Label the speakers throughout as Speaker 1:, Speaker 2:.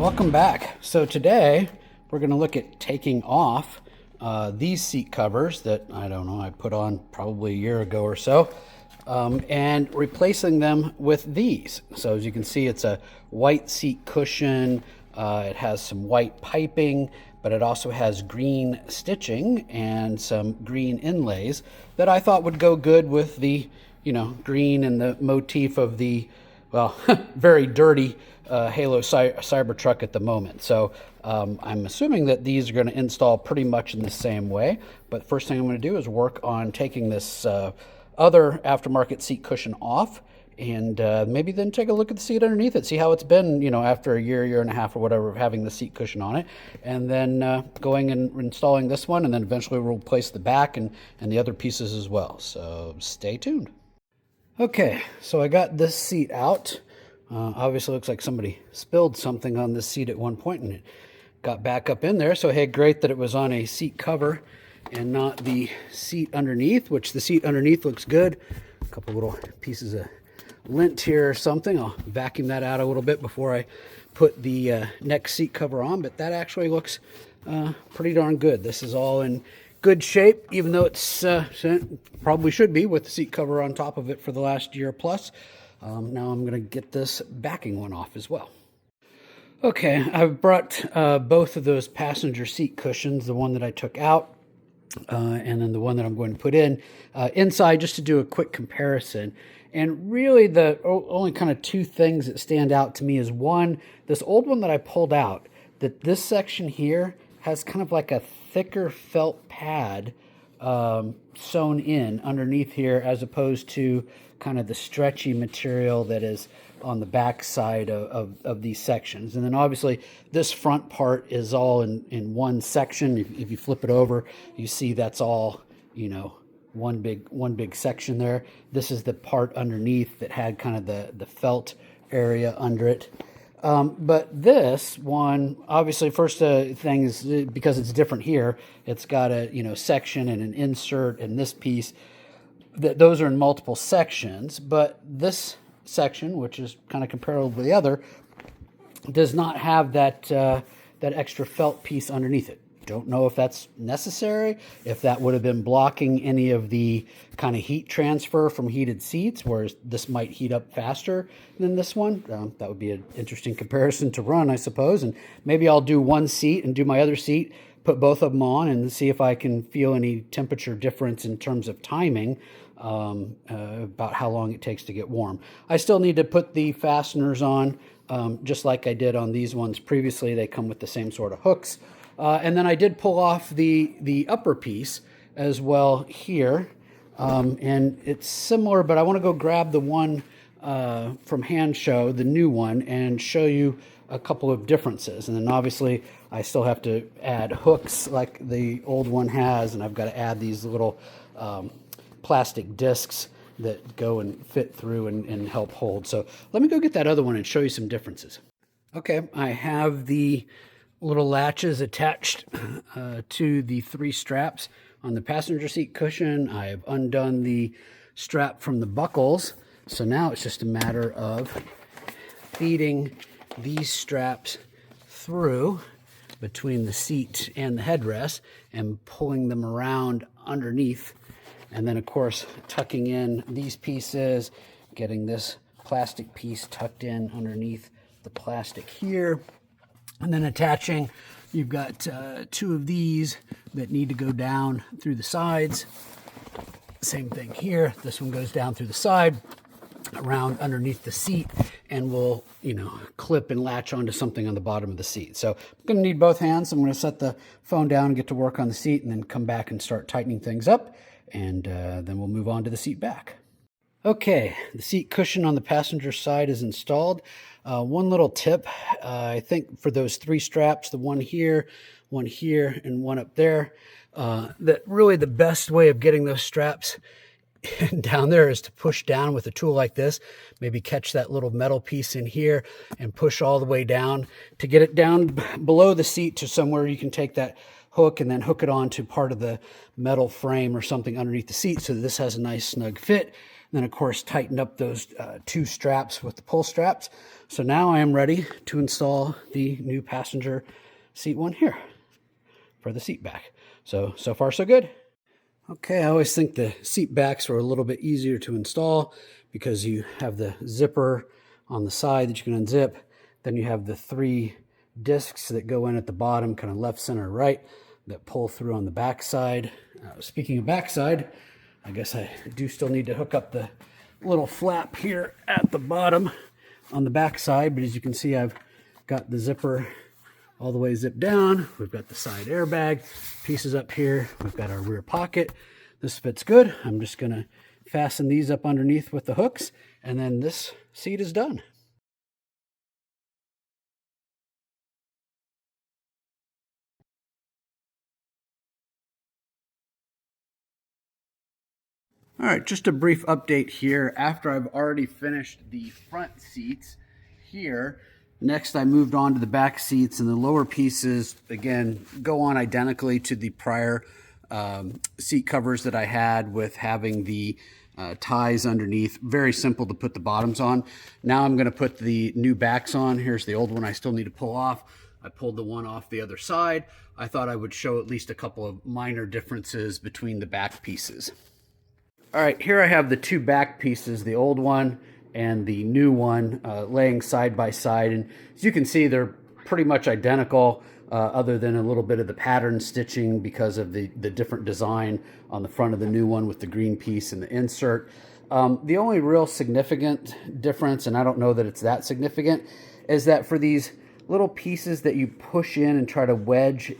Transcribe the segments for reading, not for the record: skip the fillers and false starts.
Speaker 1: Welcome back. So today we're going to look at taking off these seat covers that, I don't know, I put on probably a year ago or so, and replacing them with these. So as you can see, it's a white seat cushion. It has some white piping, but it also has green stitching and some green inlays that I thought would go good with the, green and the motif of the, well, very dirty Halo Cybertruck at the moment. So I'm assuming that these are going to install pretty much in the same way. But first thing I'm going to do is work on taking this other aftermarket seat cushion off, and maybe then take a look at the seat underneath it, see how it's been, after a year and a half or whatever of having the seat cushion on it, and then going and installing this one, and then eventually we'll replace the back and the other pieces as well. So stay tuned. Okay, so I got this seat out. Obviously looks like somebody spilled something on this seat at one point and it got back up in there. So hey, great that it was on a seat cover and not the seat underneath, which the seat underneath looks good. A couple little pieces of lint here or something. I'll vacuum that out a little bit before I put the next seat cover on, but that actually looks pretty darn good. This is all in good shape, even though it's probably should be with the seat cover on top of it for the last year plus. Now I'm going to get this backing one off as well. Okay, I've brought both of those passenger seat cushions, the one that I took out and then the one that I'm going to put in, inside just to do a quick comparison. And really the only kind of two things that stand out to me is one, this old one that I pulled out, that this section here has kind of like a thicker felt pad sewn in underneath here, as opposed to kind of the stretchy material that is on the back side of these sections. And then obviously this front part is all in one section. If you flip it over, you see that's all, one big section there. This is the part underneath that had kind of the felt area under it. But this one, obviously, first thing is because it's different here, it's got a section and an insert and this piece. Those are in multiple sections, but this section, which is kind of comparable to the other, does not have that extra felt piece underneath it. Don't know if that's necessary, if that would have been blocking any of the kind of heat transfer from heated seats, whereas this might heat up faster than this one. That would be an interesting comparison to run, I suppose. And maybe I'll do one seat and do my other seat, put both of them on and see if I can feel any temperature difference in terms of timing, about how long it takes to get warm. I still need to put the fasteners on, just like I did on these ones previously. They come with the same sort of hooks. And then I did pull off the upper piece as well here. And it's similar, but I want to go grab the one from Hansshow, the new one, and show you a couple of differences. And then obviously I still have to add hooks like the old one has, and I've got to add these little plastic discs that go and fit through and help hold. So let me go get that other one and show you some differences. Okay, I have the little latches attached to the three straps on the passenger seat cushion. I have undone the strap from the buckles. So now it's just a matter of feeding these straps through between the seat and the headrest and pulling them around underneath. And then, of course, tucking in these pieces, getting this plastic piece tucked in underneath the plastic here. And then attaching, you've got two of these that need to go down through the sides. Same thing here. This one goes down through the side, around underneath the seat, and will, clip and latch onto something on the bottom of the seat. So I'm going to need both hands. I'm going to set the phone down and get to work on the seat, and then come back and start tightening things up. And then we'll move on to the seat back. Okay, the seat cushion on the passenger side is installed. One little tip, I think for those three straps, the one here, and one up there, that really the best way of getting those straps down there is to push down with a tool like this. Maybe catch that little metal piece in here and push all the way down to get it down below the seat to somewhere you can take that hook and then hook it onto part of the metal frame or something underneath the seat so that this has a nice snug fit. then of course tightened up those two straps with the pull straps. So now I am ready to install the new passenger seat one here for the seat back. So far so good. Okay, I always think the seat backs are a little bit easier to install because you have the zipper on the side that you can unzip. Then you have the 3 discs that go in at the bottom, kind of left, center, right, that pull through on the back side. Speaking of backside, I guess I do still need to hook up the little flap here at the bottom on the back side, but as you can see, I've got the zipper all the way zipped down. We've got the side airbag pieces up here. We've got our rear pocket. This fits good. I'm just gonna fasten these up underneath with the hooks, and then this seat is done. All right, just a brief update here. After I've already finished the front seats here, next I moved on to the back seats, and the lower pieces, again, go on identically to the prior seat covers that I had, with having the ties underneath. Very simple to put the bottoms on. Now I'm gonna put the new backs on. Here's the old one I still need to pull off. I pulled the one off the other side. I thought I would show at least a couple of minor differences between the back pieces. All right, here I have the 2 back pieces, the old one and the new one, laying side by side. And as you can see, they're pretty much identical, other than a little bit of the pattern stitching because of the different design on the front of the new one with the green piece and the insert. The only real significant difference, and I don't know that it's that significant, is that for these little pieces that you push in and try to wedge,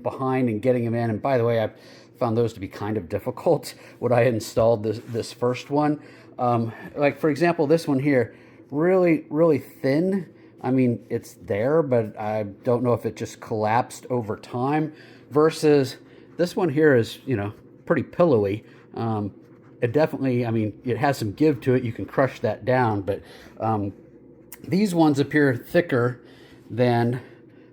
Speaker 1: behind and getting them in, and by the way, I've found those to be kind of difficult when I installed this first one. Like for example, this one here, really thin. I mean, it's there, but I don't know if it just collapsed over time, versus this one here is, pretty pillowy. It definitely, I mean, it has some give to it. You can crush that down, but these ones appear thicker than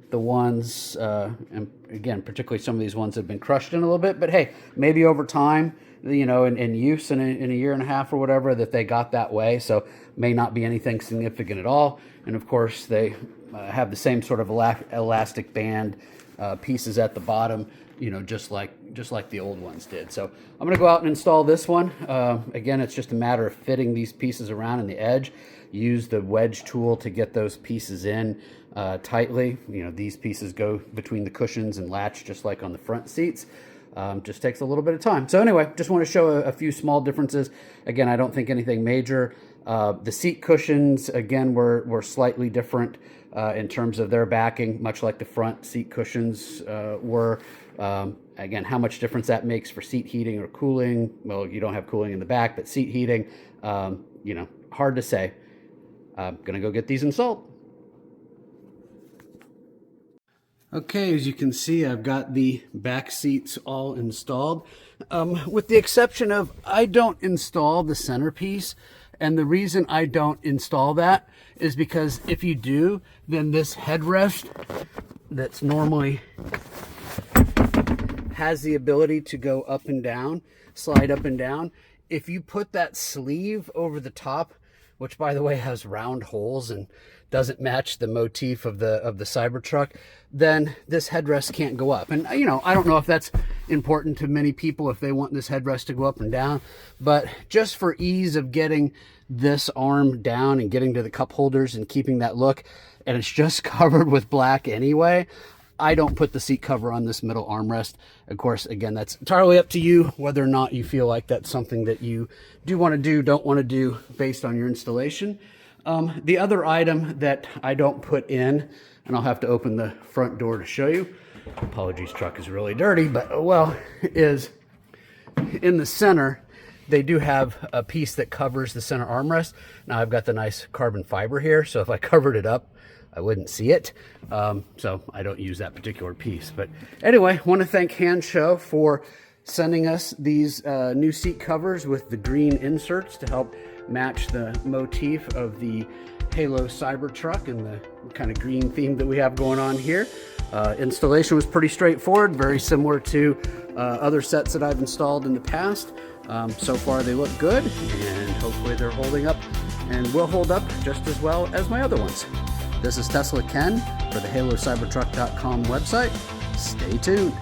Speaker 1: the ones, and again, particularly some of these ones have been crushed in a little bit, but hey, maybe over time, in use in a year and a half or whatever, that they got that way, so may not be anything significant at all. And of course, they have the same sort of elastic band pieces at the bottom, just like the old ones did. So I'm gonna go out and install this one. Again, it's just a matter of fitting these pieces around in the edge. Use the wedge tool to get those pieces in tightly. These pieces go between the cushions and latch just like on the front seats. Just takes a little bit of time. So anyway, just want to show a few small differences. Again, I don't think anything major. The seat cushions, again, were slightly different in terms of their backing, much like the front seat cushions were. Again, how much difference that makes for seat heating or cooling. Well, you don't have cooling in the back, but seat heating, hard to say. I'm gonna go get these installed. Okay, as you can see, I've got the back seats all installed, with the exception of I don't install the centerpiece. And the reason I don't install that is because if you do, then this headrest that's normally has the ability to go up and down, slide up and down. If you put that sleeve over the top, which by the way has round holes and doesn't match the motif of the Cybertruck, then this headrest can't go up. And I don't know if that's important to many people, if they want this headrest to go up and down, but just for ease of getting this arm down and getting to the cup holders and keeping that look, and it's just covered with black anyway, I don't put the seat cover on this middle armrest. Of course, again, that's entirely up to you whether or not you feel like that's something that you do want to do, don't want to do based on your installation. The other item that I don't put in, and I'll have to open the front door to show you, apologies, truck is really dirty, but well, is in the center, they do have a piece that covers the center armrest. Now I've got the nice carbon fiber here, so if I covered it up, I wouldn't see it. So I don't use that particular piece. But anyway, I want to thank Hansshow for sending us these new seat covers with the green inserts to help match the motif of the Halo Cybertruck and the kind of green theme that we have going on here. Installation was pretty straightforward, very similar to other sets that I've installed in the past. So far they look good, and hopefully they're holding up and will hold up just as well as my other ones. This is Tesla Ken for the HaloCybertruck.com website. Stay tuned.